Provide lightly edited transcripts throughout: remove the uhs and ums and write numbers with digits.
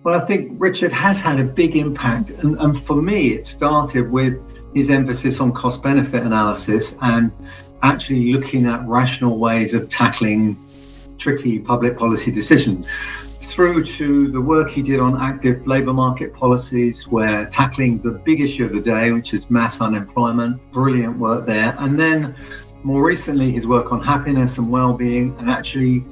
Well, I think Richard has had a big impact. And for me, it started with his emphasis on cost-benefit analysis and actually looking at rational ways of tackling tricky public policy decisions, through to the work he did on active labour market policies, where tackling the big issue of the day, which is mass unemployment. Brilliant work there. And then more recently, his work on happiness and well-being, and actually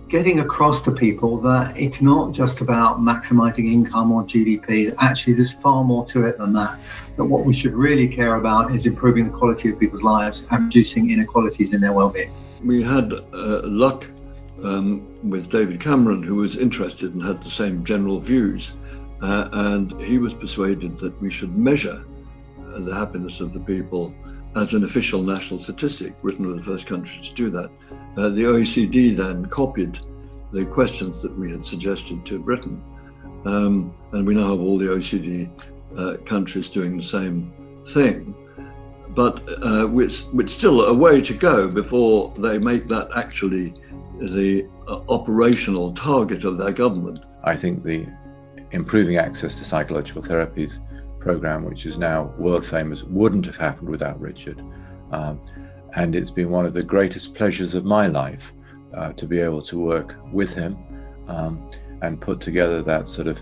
getting across to people that it's not just about maximising income or GDP. Actually, there's far more to it than that. That what we should really care about is improving the quality of people's lives and reducing inequalities in their well-being. We had luck with David Cameron, who was interested and had the same general views, and he was persuaded that we should measure the happiness of the people as an official national statistic. Britain was the first country to do that. The OECD then copied the questions that we had suggested to Britain, and we now have all the OECD countries doing the same thing. But it's still a way to go before they make that actually the operational target of their government. I think the improving access to psychological therapies program, which is now world famous, wouldn't have happened without Richard. And it's been one of the greatest pleasures of my life to be able to work with him and put together that sort of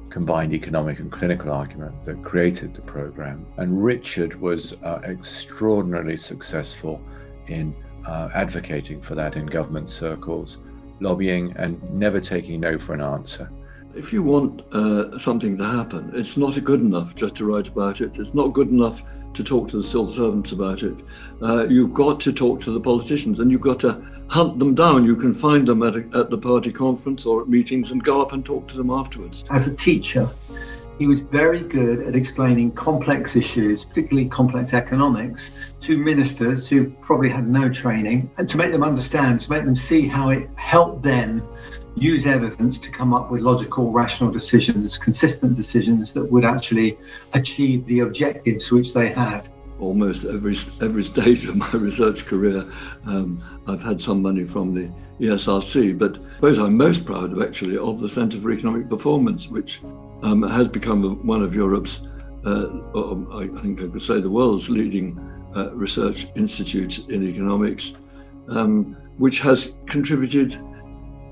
combined economic and clinical argument that created the program. And Richard was extraordinarily successful in advocating for that in government circles, lobbying and never taking no for an answer. If you want something to happen, it's not good enough just to write about it. It's not good enough to talk to the civil servants about it. You've got to talk to the politicians, and you've got to hunt them down. You can find them at the party conference or at meetings and go up and talk to them afterwards. As a teacher, he was very good at explaining complex issues, particularly complex economics, to ministers who probably had no training, and to make them understand, to make them see how it helped them use evidence to come up with logical, rational decisions, consistent decisions that would actually achieve the objectives which they had. Almost every stage of my research career, I've had some money from the ESRC, but I suppose I'm most proud of the Centre for Economic Performance, which has become one of Europe's, I think I could say the world's leading research institutes in economics, which has contributed,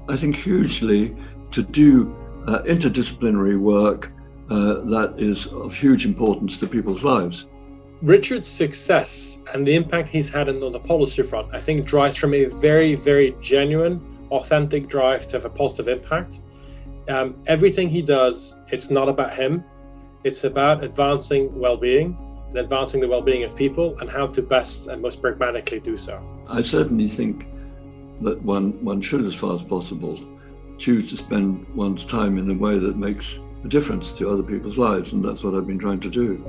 I think, hugely to do interdisciplinary work that is of huge importance to people's lives. Richard's success and the impact he's had on the policy front, I think, drives from a very, very genuine, authentic drive to have a positive impact. Everything he does, it's not about him. It's about advancing well-being and advancing the well-being of people and how to best and most pragmatically do so. I certainly think that one should, as far as possible, choose to spend one's time in a way that makes a difference to other people's lives, and that's what I've been trying to do.